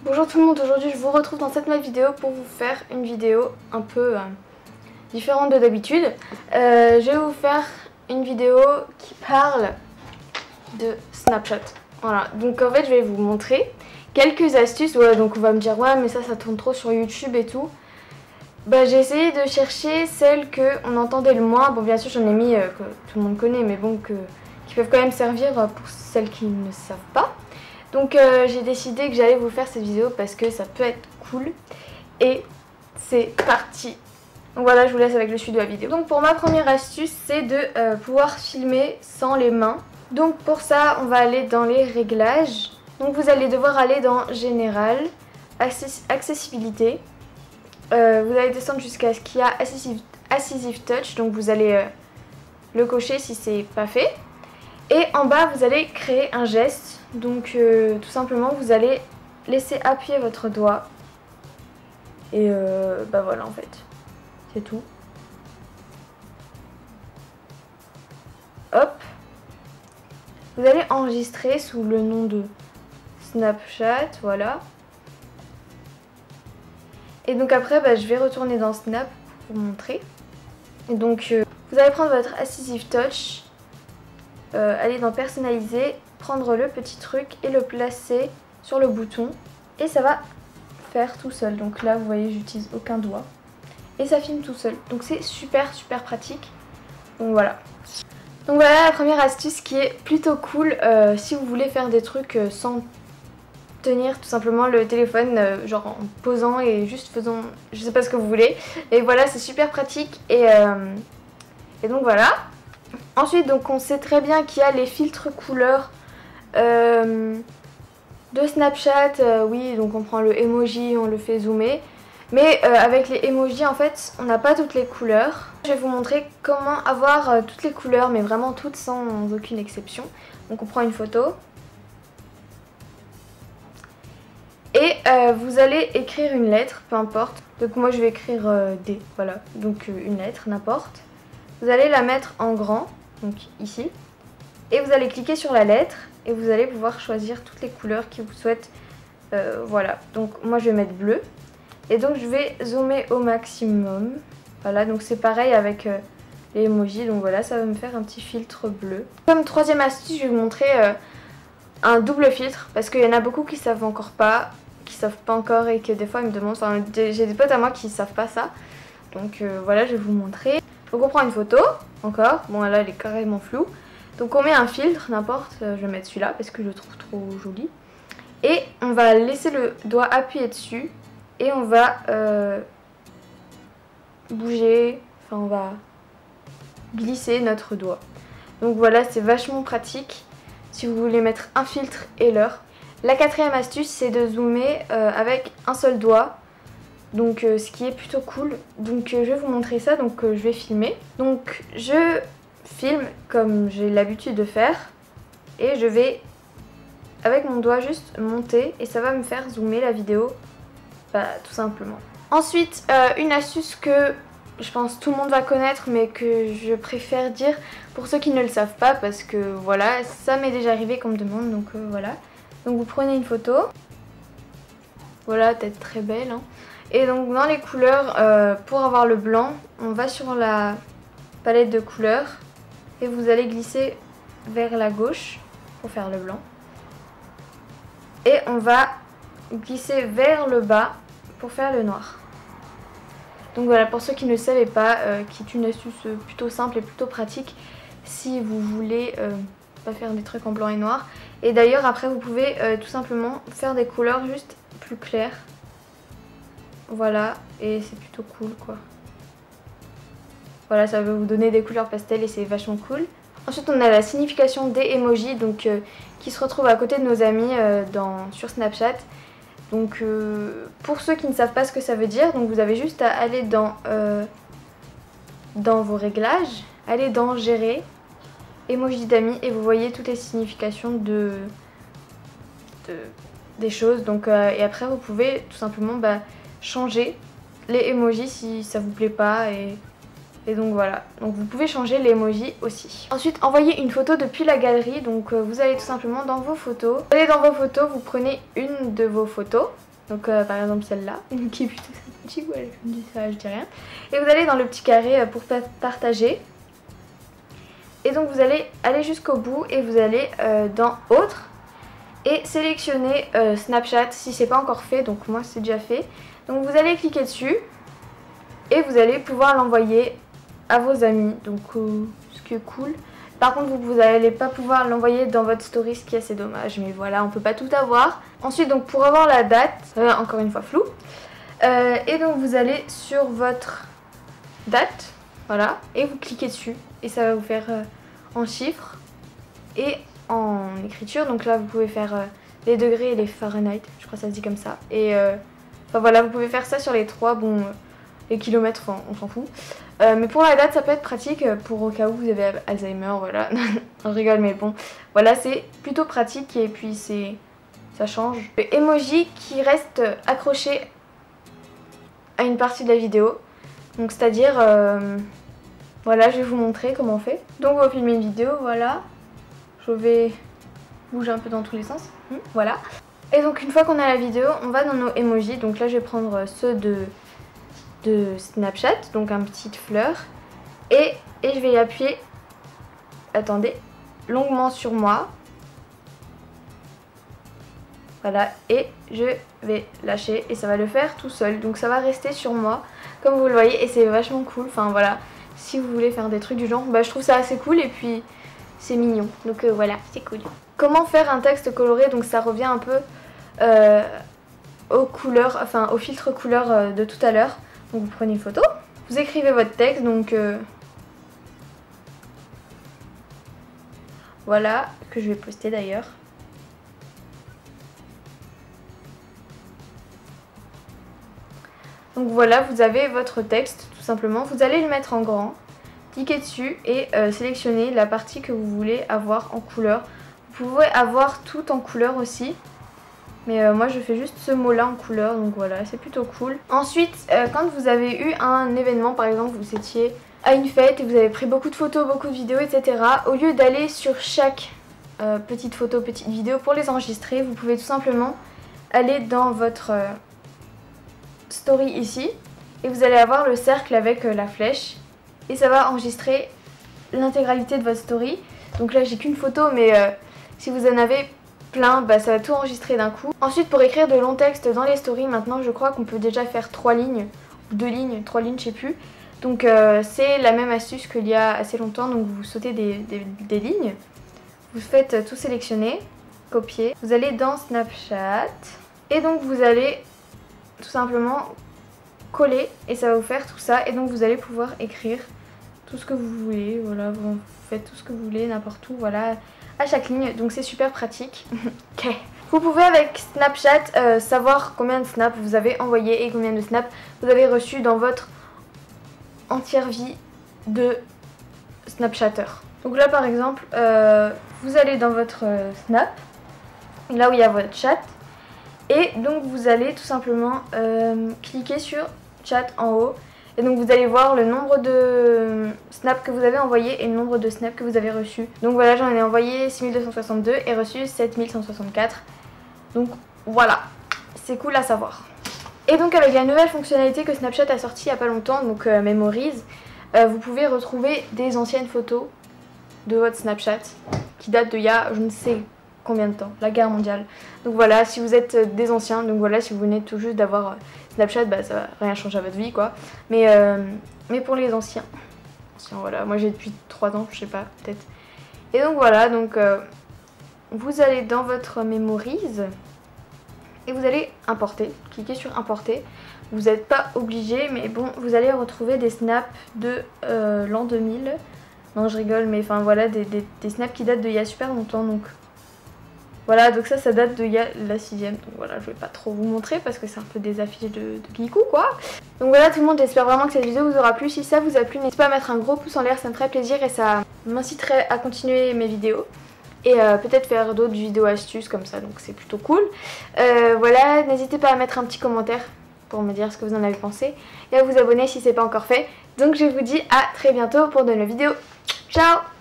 Bonjour tout le monde, aujourd'hui je vous retrouve dans cette nouvelle vidéo pour vous faire une vidéo un peu différente de d'habitude. Je vais vous faire une vidéo qui parle de Snapchat. Voilà, donc en fait je vais vous montrer quelques astuces. Voilà, donc on va me dire ouais mais ça tourne trop sur YouTube et tout. Bah, j'ai essayé de chercher celles qu'on entendait le moins. Bon bien sûr j'en ai mis que tout le monde connaît mais bon qui peuvent quand même servir pour celles qui ne savent pas. Donc j'ai décidé que j'allais vous faire cette vidéo parce que ça peut être cool. Et c'est parti. Donc voilà, je vous laisse avec le suite de la vidéo. Donc pour ma première astuce, c'est de pouvoir filmer sans les mains. Donc pour ça, on va aller dans les réglages. Donc vous allez devoir aller dans Général, Accessibilité. Vous allez descendre jusqu'à ce qu'il y a Assistive Touch. Donc vous allez le cocher si c'est pas fait. Et en bas, vous allez créer un geste. Donc tout simplement, vous allez laisser appuyer votre doigt. Et bah voilà en fait. C'est tout. Hop. Vous allez enregistrer sous le nom de Snapchat. Voilà. Et donc après, bah, je vais retourner dans Snap pour vous montrer. Et donc vous allez prendre votre Assistive Touch. Aller dans personnaliser, prendre le petit truc et le placer sur le bouton et ça va faire tout seul. Donc là vous voyez j'utilise aucun doigt et ça filme tout seul, donc c'est super pratique. Donc voilà la première astuce qui est plutôt cool si vous voulez faire des trucs sans tenir tout simplement le téléphone, genre en posant et juste faisant je sais pas ce que vous voulez, et voilà c'est super pratique. Et donc voilà. Ensuite, donc on sait très bien qu'il y a les filtres couleurs de Snapchat. Oui, donc on prend le emoji, on le fait zoomer. Mais avec les emojis, en fait, on n'a pas toutes les couleurs. Je vais vous montrer comment avoir toutes les couleurs, mais vraiment toutes sans aucune exception. Donc on prend une photo. Et vous allez écrire une lettre, peu importe. Donc moi je vais écrire D, voilà. Donc une lettre, n'importe. Vous allez la mettre en grand. Donc ici, et vous allez cliquer sur la lettre et vous allez pouvoir choisir toutes les couleurs qui vous souhaitent. Voilà, donc moi je vais mettre bleu et donc je vais zoomer au maximum. Voilà, donc c'est pareil avec les emojis, donc voilà, ça va me faire un petit filtre bleu. Comme troisième astuce, je vais vous montrer un double filtre parce qu'il y en a beaucoup qui savent encore pas, qui savent pas encore et que des fois ils me demandent, enfin j'ai des potes à moi qui savent pas ça, donc voilà, je vais vous montrer. Donc on prend une photo, encore, bon là elle est carrément floue. Donc on met un filtre, n'importe, je vais mettre celui-là parce que je le trouve trop joli. Et on va laisser le doigt appuyer dessus et on va bouger, enfin on va glisser notre doigt. Donc voilà, c'est vachement pratique si vous voulez mettre un filtre et l'heure. La quatrième astuce, c'est de zoomer avec un seul doigt. Donc ce qui est plutôt cool. Donc je vais vous montrer ça, donc je vais filmer. Donc je filme comme j'ai l'habitude de faire. Et je vais avec mon doigt juste monter et ça va me faire zoomer la vidéo. Bah, tout simplement. Ensuite une astuce que je pense tout le monde va connaître mais que je préfère dire pour ceux qui ne le savent pas. Parce que voilà, ça m'est déjà arrivé qu'on me demande, donc voilà. Donc vous prenez une photo. Voilà, tête très belle hein. Et donc dans les couleurs, pour avoir le blanc, on va sur la palette de couleurs et vous allez glisser vers la gauche pour faire le blanc. Et on va glisser vers le bas pour faire le noir. Donc voilà, pour ceux qui ne le savaient pas, qui est une astuce plutôt simple et plutôt pratique si vous voulez pas faire des trucs en blanc et noir. Et d'ailleurs après vous pouvez tout simplement faire des couleurs juste plus claires. Voilà, et c'est plutôt cool quoi. Voilà, ça va vous donner des couleurs pastel et c'est vachement cool. Ensuite on a la signification des emojis, donc qui se retrouvent à côté de nos amis sur Snapchat. Donc pour ceux qui ne savent pas ce que ça veut dire, donc vous avez juste à aller dans vos réglages, aller dans gérer, emojis d'amis, et vous voyez toutes les significations des choses. Donc et après vous pouvez tout simplement changer les emojis si ça vous plaît pas, et donc voilà, donc vous pouvez changer les emojis aussi. Ensuite envoyez une photo depuis la galerie, donc vous allez tout simplement dans vos photos. Vous allez dans vos photos, vous prenez une de vos photos Donc par exemple celle-là, qui est plutôt sympathique, ouais, je me dis ça, je dis rien. Et vous allez dans le petit carré pour partager. Et donc vous allez aller jusqu'au bout et vous allez dans autre et sélectionner Snapchat si c'est pas encore fait, donc moi c'est déjà fait. Donc vous allez cliquer dessus et vous allez pouvoir l'envoyer à vos amis, donc ce qui est cool. Par contre vous n'allez pas pouvoir l'envoyer dans votre story, ce qui est assez dommage, mais voilà, on peut pas tout avoir. Ensuite donc pour avoir la date, encore une fois floue, et donc vous allez sur votre date, voilà, et vous cliquez dessus et ça va vous faire en chiffres et en écriture. Donc là vous pouvez faire les degrés et les Fahrenheit, je crois que ça se dit comme ça. Et enfin voilà, vous pouvez faire ça sur les trois, bon les kilomètres, enfin, on s'en fout. Mais pour la date ça peut être pratique pour au cas où vous avez Alzheimer, voilà. Je rigole mais bon, voilà, c'est plutôt pratique et puis ça change. Le emoji qui reste accroché à une partie de la vidéo, donc c'est à dire voilà, je vais vous montrer comment on fait. Donc on va filmer une vidéo, voilà. Je vais bouger un peu dans tous les sens, voilà. Et donc une fois qu'on a la vidéo, on va dans nos emojis. Donc là je vais prendre ceux de Snapchat, donc un petite fleur. Et je vais y appuyer, attendez, longuement sur moi. Voilà, et je vais lâcher et ça va le faire tout seul. Donc ça va rester sur moi, comme vous le voyez, et c'est vachement cool. Enfin voilà, si vous voulez faire des trucs du genre, bah je trouve ça assez cool et puis c'est mignon. Donc voilà, c'est cool. Comment faire un texte coloré? Donc ça revient un peu aux couleurs, enfin au filtre couleur de tout à l'heure. Donc vous prenez une photo, vous écrivez votre texte, donc voilà, que je vais poster d'ailleurs. Donc voilà, vous avez votre texte tout simplement. Vous allez le mettre en grand, cliquez dessus et sélectionnez la partie que vous voulez avoir en couleur. Vous pouvez avoir tout en couleur aussi, mais moi je fais juste ce mot là en couleur, donc voilà, c'est plutôt cool. Ensuite, quand vous avez eu un événement, par exemple vous étiez à une fête et vous avez pris beaucoup de photos, beaucoup de vidéos, etc. Au lieu d'aller sur chaque petite photo, petite vidéo pour les enregistrer, vous pouvez tout simplement aller dans votre story ici et vous allez avoir le cercle avec la flèche et ça va enregistrer l'intégralité de votre story. Donc là j'ai qu'une photo, mais si vous en avez plein, bah, ça va tout enregistrer d'un coup. Ensuite pour écrire de longs textes dans les stories, maintenant je crois qu'on peut déjà faire 3 lignes, ou 2 lignes, 3 lignes, je sais plus. Donc c'est la même astuce qu'il y a assez longtemps, donc vous sautez des lignes, vous faites tout sélectionner, copier, vous allez dans Snapchat et donc vous allez tout simplement coller et ça va vous faire tout ça, et donc vous allez pouvoir écrire tout ce que vous voulez, voilà, vous faites tout ce que vous voulez, n'importe où, voilà, à chaque ligne, donc c'est super pratique. Ok. Vous pouvez avec Snapchat savoir combien de snaps vous avez envoyé et combien de snaps vous avez reçu dans votre entière vie de Snapchatter. Donc là par exemple, vous allez dans votre Snap, là où il y a votre chat, et donc vous allez tout simplement cliquer sur chat en haut. Et donc vous allez voir le nombre de snaps que vous avez envoyé et le nombre de snaps que vous avez reçus. Donc voilà, j'en ai envoyé 6262 et reçu 7164. Donc voilà, c'est cool à savoir. Et donc avec la nouvelle fonctionnalité que Snapchat a sortie il n'y a pas longtemps, donc Memories, vous pouvez retrouver des anciennes photos de votre Snapchat qui datent d'il y a je ne sais combien de temps, la guerre mondiale. Donc voilà, si vous êtes des anciens, donc voilà, si vous venez tout juste d'avoir Snapchat, bah ça va rien changer à votre vie quoi. Mais pour les anciens, voilà, moi j'ai depuis 3 ans, je sais pas, peut-être. Et donc voilà, donc vous allez dans votre Memories et vous allez importer, cliquez sur importer. Vous n'êtes pas obligé, mais bon, vous allez retrouver des snaps de l'an 2000. Non, je rigole, mais enfin voilà, des snaps qui datent d'il y a super longtemps, donc voilà, donc ça date d'il y a la 6ème, donc voilà, je vais pas trop vous montrer parce que c'est un peu des affiches de geekou quoi. Donc voilà tout le monde, j'espère vraiment que cette vidéo vous aura plu. Si ça vous a plu, n'hésitez pas à mettre un gros pouce en l'air, ça me ferait plaisir et ça m'inciterait à continuer mes vidéos. Et peut-être faire d'autres vidéos astuces comme ça, donc c'est plutôt cool. Voilà, n'hésitez pas à mettre un petit commentaire pour me dire ce que vous en avez pensé et à vous abonner si c'est pas encore fait. Donc je vous dis à très bientôt pour de nouvelles vidéos. Ciao!